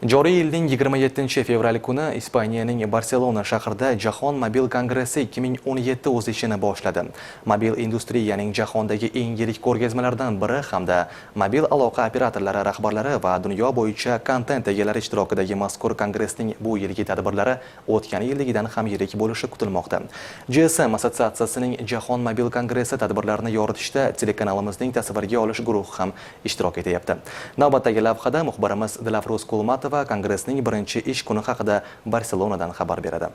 Joriy yilning 27 fevral kuni Ispaniyaning Barselona shahrida Jahon mobil kongressi 2017 o'z ishini boshladi. Mobil industriyaning jahondagi eng yirik ko'rgazmalaridan biri hamda mobil aloqa operatorlari rahbarlari va dunyo bo'yicha kontent egalari ishtirokidagi mazkur kongressning bu yilgi tadbirlari o'tgan yildagidan ham yirik bo'lishi kutilmoqda. GSM assotsiatsiyasining Jahon mobil kongressi tadbirlarini yoritishda telekanalimizning tasvirga olish guruhi ham ishtirok etyapti. Navbatdagi lavhada muxbirimiz Dilafruz Kulmatova kongressning birinchi ish kuni haqida Barselonadan xabar beradi.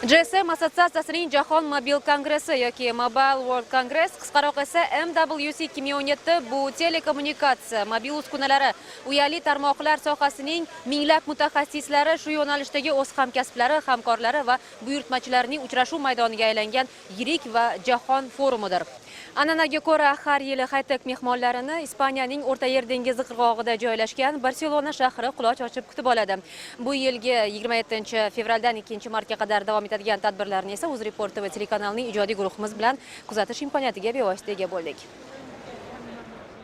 GSM assotsiatsiyasining Jahon mobil kongressi yoki Mobile World Congress, qisqaroq esa MWC 2017 bu telekommunikatsiya, mobil uskunalari, uyali tarmoqlar sohasining minglab mutaxassislari, shu yo'nalishdagi o'z hamkasblari, hamkorlari va buyurtmachilarining uchrashuv maydoniga aylangan yirik va jahon forumidir. An'anaga ko'ra, har yili high-tech mehmonlarini Ispaniyaning O'rta Yer dengizi qirg'og'ida joylashgan Barselona shahri quloch ochib kutib oladi. Bu yilgi 27-fevraldan 2-martga qadar davom etadigan tadbirlarni esa UzReport TV telekanalining ijodiy guruhimiz bilan kuzatish imkoniyatiga bevosita ega bo'ldik.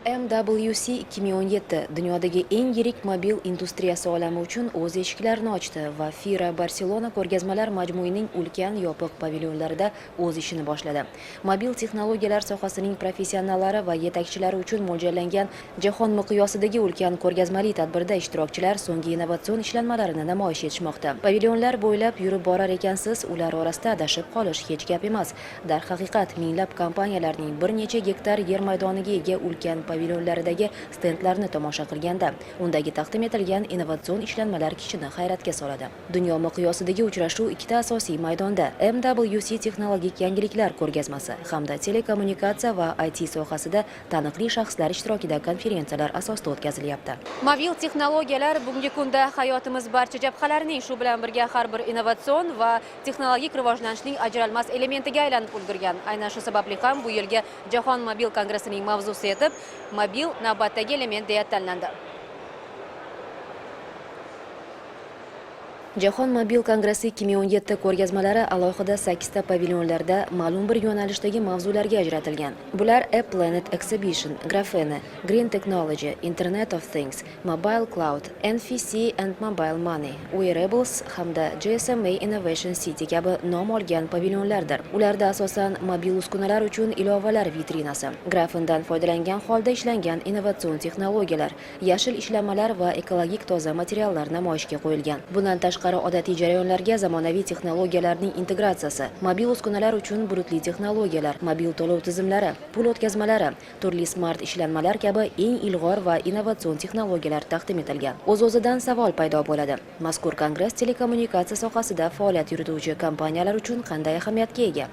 MWC 2017 dunyodagi eng yirik mobil industriyasi olami uchun o'z eshiklarini ochdi va Fira Barselona ko'rgazmalar majmuining ulkan yopiq pavilyonlarida o'z ishini boshladi. Mobil texnologiyalar sohasining professionallari va yetakchilari uchun mo'ljallangan jahon miqyosidagi ulkan ko'rgazmali tadbirda ishtirokchilar so'nggi innovatsion ishlanmalarini namoyish etishmoqda. Pavilyonlar bo'ylab yurib borar ekansiz, ular orasida adashib qolish hech gap emas. Darhaqiqat, minglab kompaniyalarning bir necha gektar yer maydoniga ega ulkan pavilyonlaridagi stendlarni tomosha qilganda, undagi taqdim etilgan innovatsion ishlanmalar kishini hayratga soladi. Dunyo miqyosidagi uchrashuv ikkita asosiy maydonda MWC texnologik yangiliklar ko'rgazmasi hamda telekommunikatsiya va IT sohasida taniqli shaxslar ishtirokida konferensiyalar asosida o'tkazilyapti. Mobil texnologiyalar bugungi kunda hayotimiz barcha jabhalarining, shu bilan birga har bir innovatsion va texnologik rivojlanishning ajralmas elementiga aylanib ulgurgan. Aynan shu sababli ham bu yilgi Jahon mobil kongressining mavzusi etib mobil navbatdagi element deya tanlandi. Jahon mobil kongressi 2017 ko'rgazmalari alohida 8 ta pavilyonlarda ma'lum bir yo'nalishdagi mavzularga ajratilgan. Bular A Planet Exhibition, Graphene, Green Technology, Internet of Things, Mobile Cloud, NFC and Mobile Money, Wearables hamda GSMA Innovation City kabi nom olgan pavilyonlardir. Ularda asosan mobil uskunalar uchun ilovalar vitrinasi, grafendan foydalangan holda ishlangan innovatsion texnologiyalar, yashil ishlanmalar va ekologik toza materiallar namoyishga qo'yilgan. Bundan tashqari odatiy jarayonlarga zamonaviy texnologiyalarning integratsiyasi, mobil uskunalar uchun bulutli texnologiyalar, mobil to'lov tizimlari, pul o'tkazmalari, turli smart ishlanmalar kabi eng ilg'or va innovatsion texnologiyalar taqdim etilgan. O'z-o'zidan savol paydo bo'ladi. Mazkur kongress telekommunikatsiya sohasida faoliyat yurituvchi kompaniyalar uchun qanday ahamiyatga ega?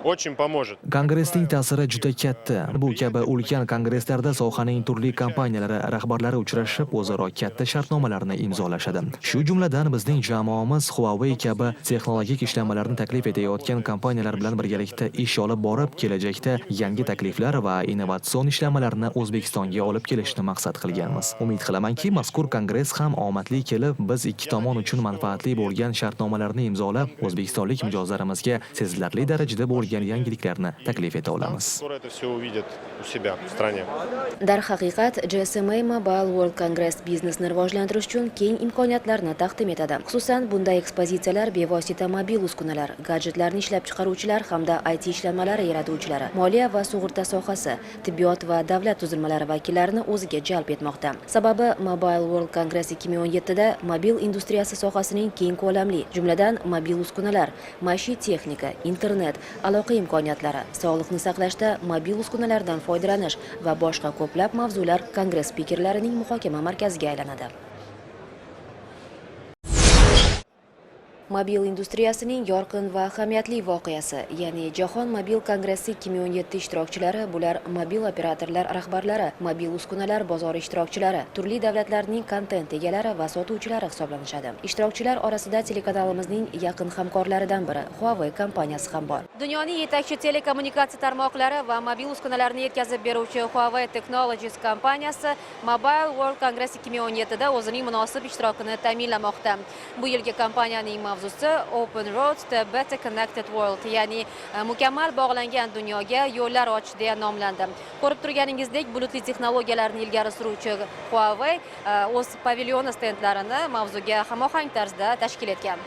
Очень поможет. Kongressning ta'siri juda katta. Bu kabi ulkan kongresslarda sohaning turli kompaniyalari rahbarlari uchrashib, o'zaro katta shartnomalarni imzolashadi. Shu jumladan bizning jamoamiz Huawei kabi texnologik ishlanmalarni taklif etayotgan kompaniyalar bilan birgalikda ish olib borib, kelajakda yangi takliflar va innovatsion ishlanmalarni O'zbekistonga olib kelishni maqsad qilganmiz. Umid qilamanki, mazkur kongress ham omadli kelib, biz ikki tomon uchun manfaatli bo'lgan shartnomalarni imzolab, o'zbekistonlik mijozlarimizga sezilarli darajada bo'lgan yangiliklarni taklif eta olamiz. Darhaqiqat, GSMA Mobile World Congress biznesni rivojlantirish uchun keng imkoniyatlarni taqdim etadi. Xususan, bunday ekspozitsiyalar bevosita mobil uskunalar, gadjetlarni ishlab chiqaruvchilar hamda IT ishlanmalari yaratuvchilari, moliya va sug'urta sohasi, tibbiyot va davlat tuzilmalari vakillarini o'ziga jalb etmoqda. Sababi, Mobile World Congress 2017 da mobil industriyasi sohasining keng ko'lamli, jumladan mobil uskunalar, maishiy texnika, internet, aloqa imkoniyatlari, sog'liqni saqlashda mobil uskunalardan foydalanish va boshqa ko'plab mavzular kongress spikerlarining muhokama markaziga aylanadi. Mobil industriyasining yorqin va ahamiyatli voqeasi, ya'ni Jahon mobil kongressi 2017 ishtirokchilari, bular mobil operatorlar rahbarlari, mobil uskunalar bozori ishtirokchilari, turli davlatlarning kontent egalari va sotuvchilari hisoblanishadi. Ishtirokchilar orasida telekanalimizning yaqin hamkorlaridan biri Huawei kompaniyasi ham bor. Dunyoning yetakchi telekommunikatsiya tarmoqlari va mobil uskunalarni yetkazib beruvchi Huawei Technologies kompaniyasi Mobile World Congress 2017 da o'zining munosib ishtirokini ta'minlamoqda. Bu yilgi kompaniyaning mavzusi Open Road to Better Connected World, ya'ni mukammal bog'langan dunyoga yo'llar ochish deya nomlandi. Ko'rib turganingizdek, bulutli texnologiyalarni ilgari suruvchi Huawei o'z pavilyoni stendlarini mavzuga hamohang tarzda tashkil etgan.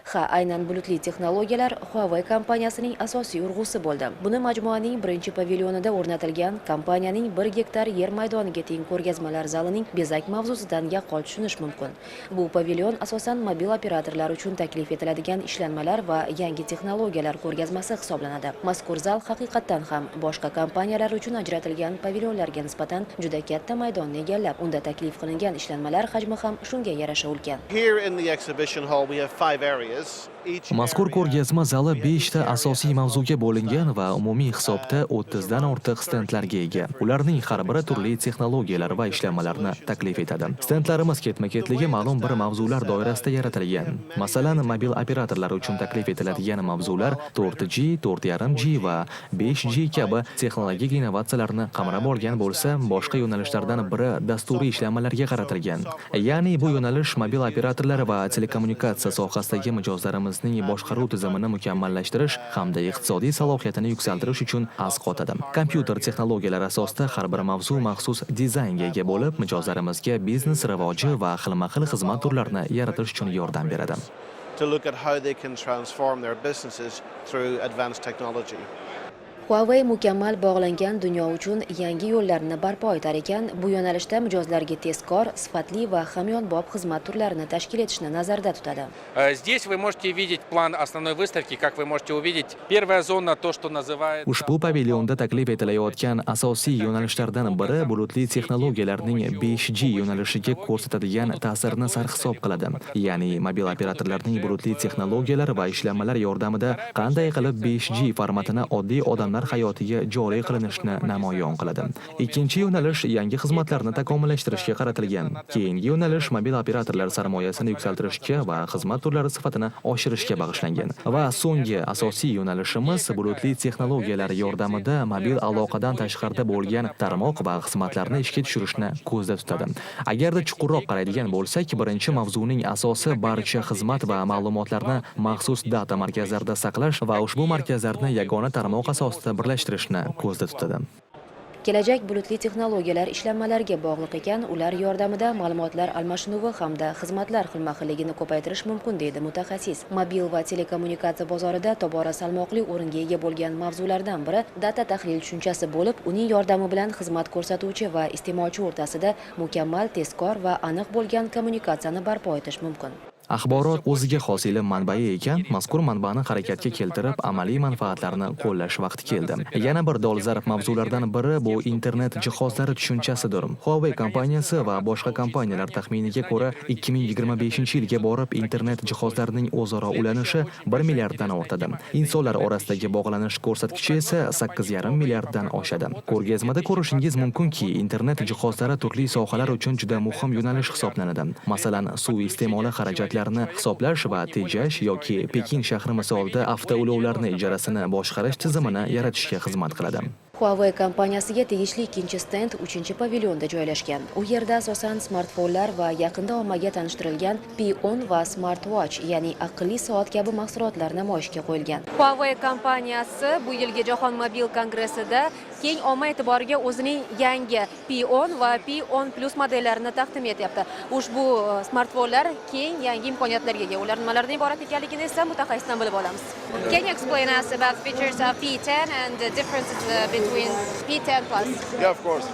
Aynan bulutli texnologiyalar Huawei kompaniyasining asosiy urg'usi bo'ldi. Buni majmuaning birinchi pavilyonida o'rnatilgan kompaniyaning 1 gektar yer maydoniga teng ko'rgazmalar zalining bezak mavzusidan yaqqol tushunish mumkin. Bu pavilyon asosan mobil operatorlar uchun taklif etiladigan ishlanmalar va yangi texnologiyalar ko'rgazmasi hisoblanadi. Mazkur zal haqiqatan ham boshqa kompaniyalar uchun ajratilgan pavilyonlarga nisbatan juda katta maydonni egallab, unda taklif qilingan ishlanmalar hajmi ham shunga yarasha ulkan. Here in the exhibition hall we have 5 areas. Mazkur ko'rgazma zali 5 ta asosiy mavzuga bo'lingan va umumiy hisobda 30 dan ortiq stendlarga ega. Ularning har biri turli texnologiyalar va ishlanmalarni taklif etadi. Stendlarimiz ketma-ketligi ma'lum bir mavzular doirasida yaratilgan. Masalan, mobil operatorlar uchun taklif etiladigan mavzular 4G, 4.5G va 5G kabi texnologik innovatsiyalarni qamrab olgan bo'lsa, boshqa yo'nalishlardan biri dasturiy ishlanmalarga qaratilgan. Ya'ni bu yo'nalish mobil operatorlar va telekommunikatsiya sohasidagi mijozlarimizning boshqaruv tizimini mukammallashtirish hamda iqtisodiy salohiyatini yuksaltirish uchun asqotadi. Kompyuter texnologiyalari asosida har bir mavzu maxsus dizaynga ega bo'lib, mijozlarimizga biznes rivoji va xilma-xil xizmat turlarini yaratish uchun yordam beradi. To look at how they can transform their businesses through advanced technology. Huawei mukammal bog'langan dunyo uchun yangi yo'llarni barpo etar ekan, bu yo'nalishda mijozlarga tezkor, sifatli va hamyonbop xizmat turlarini tashkil etishni nazarda tutadi. Здесь вы можете видеть план основной выставки, как вы можете увидеть. Первая зона то, что называется. Ushbu pavilyonda taklif etilayotgan asosiy yo'nalishlardan biri bulutli texnologiyalarning 5G yo'nalishiga ko'rsatadigan ta'sirini sarhisob qiladi. Ya'ni mobil operatorlarning bulutli texnologiyalar va ishlanmalar yordamida qanday qilib 5G formatini oddiy odamlar hayotiga joriy qilinishni namoyon qiladi. Ikkinchi yo'nalish yangi xizmatlarni takomillashtirishga qaratilgan. Keyingi yo'nalish mobil operatorlar sarmoyasini yuksaltirishga va xizmat turlari sifatini oshirishga bag'ishlangan. Va so'nggi asosiy yo'nalishimiz bulutli texnologiyalar yordamida mobil aloqadan tashqarida bo'lgan tarmoq va xizmatlarni ishga tushirishni ko'zda tutadi. Agarda chuqurroq qaraydigan bo'lsak, birinchi mavzuning asosi barcha xizmat va ma'lumotlarni maxsus data markazlarida saqlash va ushbu markazlarni yagona tarmoq asosida birlashtirishni ko'zda tutadi. Kelajak bulutli texnologiyalar ishlanmalariga bog'liq ekan, ular yordamida ma'lumotlar almashinuvi hamda xizmatlar xilma-xilligini ko'paytirish mumkin, deydi mutaxassis. Mobil va telekommunikatsiya bozorida tobora salmoqli o'ringa ega bo'lgan mavzulardan biri data tahlil tushunchasi bo'lib, uning yordami bilan xizmat ko'rsatuvchi va iste'molchi o'rtasida mukammal, tezkor va aniq bo'lgan kommunikatsiyani barpo etish mumkin. Axborot o'ziga xos ilm manbai ekan, mazkur manbani harakatga keltirib, amaliy manfaatlarni qo'llash vaqti keldi. Yana bir dolzarb mavzulardan biri bu internet jihozlari tushunchasidir. Huawei kompaniyasi va boshqa kompaniyalar taxminiga ko'ra 2025-yilga borib internet jihozlarining o'zaro ulanishi 1 milliarddan ortadi. Insonlar orasidagi bog'lanish ko'rsatkichi esa 8,5 milliarddan oshadi. Ko'rgazmada ko'rishingiz mumkinki, internet jihozlari turli sohalar uchun juda muhim yo'nalish hisoblanadi. Masalan, suv iste'moli xarajatlarini hisoblash va tejash yoki Pekin shahri misolida avtoulovlarni ijarasini boshqarish tizimini yaratishga xizmat qiladi. Huawei kompaniyasiga tegishli ikkinchi stend 3-pavilyonda joylashgan. U yerda asosan smartfonlar va yaqinda ommaga tanishtirilgan P10 va smartwatch, ya'ni aqlli soat kabi mahsulotlar namoyishga qo'yilgan. Huawei kompaniyasi bu yilgi Jahon mobil kongressida keng omma e'tiboriga o'zining yangi P10 va P10 Plus modellarini taqdim etyapti. Ushbu smartfonlar keng yangi imkoniyatlarga ega. Ular nimalardan iborat ekanligini esa mutaxassisdan bilib olamiz. Can you explain us about features of P10 and the differences between P10 Plus? Yeah, of course.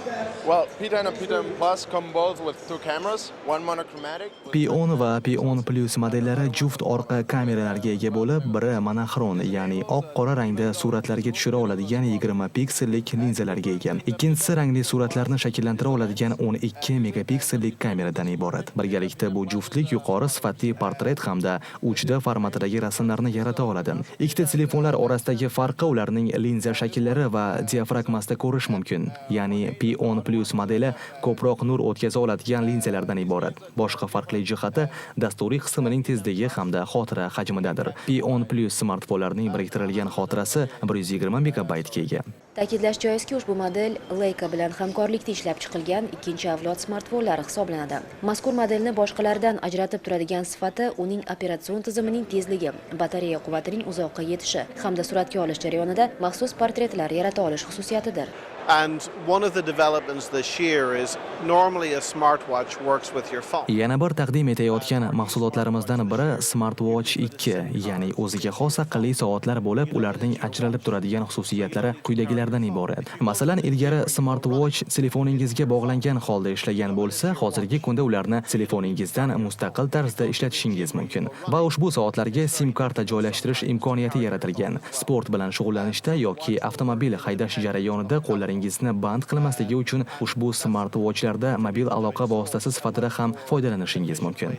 Well, P10 and P10 Plus come both with 2 cameras, one monochromatic. P10 va P10 Plus modellari juft orqa kameralarga ega bo'lib, biri monoxron, ya'ni oq-qora rangda suratlarga tushira oladigan 20 piksellik linzalarga ega. Ikkinchisi rangli suratlarni shakllantira oladigan 12 megapiksellik kameradan iborat. Birgalikda bu juftlik yuqori sifatli portret hamda 3D formatidagi rasmlarni yarata oladi. Ikkita telefonlar orasidagi farqi ularning linza shakllari va diafragmasida ko'rish mumkin. Ya'ni P10 Plus modeli ko'proq nur o'tkaza oladigan linzalardan iborat. Boshqa farqli jihati dasturiy qismining tezligi hamda xotira hajmidadir. P10 Plus smartfonlarning biriktirilgan xotirasi 120 megabaytga ega. Ta'kidlash joizki, ushbu model Leica bilan hamkorlikda ishlab chiqilgan ikkinchi avlod smartfonlari hisoblanadi. Mazkur modelni boshqalardan ajratib turadigan sifati uning operatsion tizimining tezligi, batareya quvvatining uzoqqa yetishi hamda suratga olish jarayonida maxsus portretlar yarata olish xususiyatidir. And one of the developments this year is normally a smartwatch works with your phone. Yana bir taqdim etayotgan mahsulotlarimizdan biri Smartwatch 2, ya'ni o'ziga xos aqlli soatlar bo'lib, ularning ajralib turadigan xususiyatlari quyidagilardan iborat. Masalan, ilgari Smartwatch telefoningizga bog'langan holda ishlagan bo'lsa, hozirgi kunda ularni telefoningizdan mustaqil tarzda ishlatishingiz mumkin. Va ushbu soatlarga SIM karta joylashtirish imkoniyati yaratilgan. Sport bilan shug'ullanishda yoki avtomobil haydash jarayonida qo'llaringizni band qilmasligi uchun ushbu smartwatchlarda mobil aloqa vositasi sifatida ham foydalanishingiz mumkin.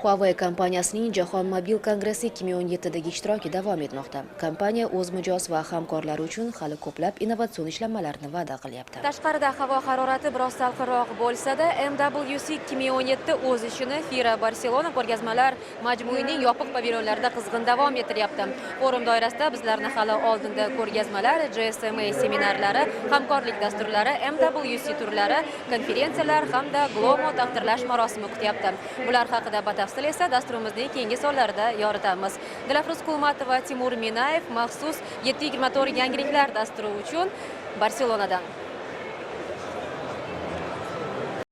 Huawei kompaniyasining Jahon mobil kongressi 2017dagi ishtiroki davom etmoqda. Kompaniya o'z mijoz va hamkorlari uchun hali ko'plab innovatsion ishlanmalarni va'da qilyapti. Tashqarida havo harorati biroz salqinroq bo'lsa-da, MWC 2017 o'z ishini FIRA Barselona ko'rgazmalar majmuining yopiq pavilyonlarida qizg'in davom ettiryapti. Forum doirasida bizlarni hali oldinda ko'rgazmalar, GSMA seminarlari, hamkorlik dasturlari, MWC turlari, konferensiyalar hamda Glomo taqdirlash marosimi kutyapti. Bular haqida batafsil esa dasturimizning keyingi sonlarida yoritamiz. Dilafruz Kulmatova, Timur Minayev maxsus 724 yangiliklar dasturi uchun Barselonadan.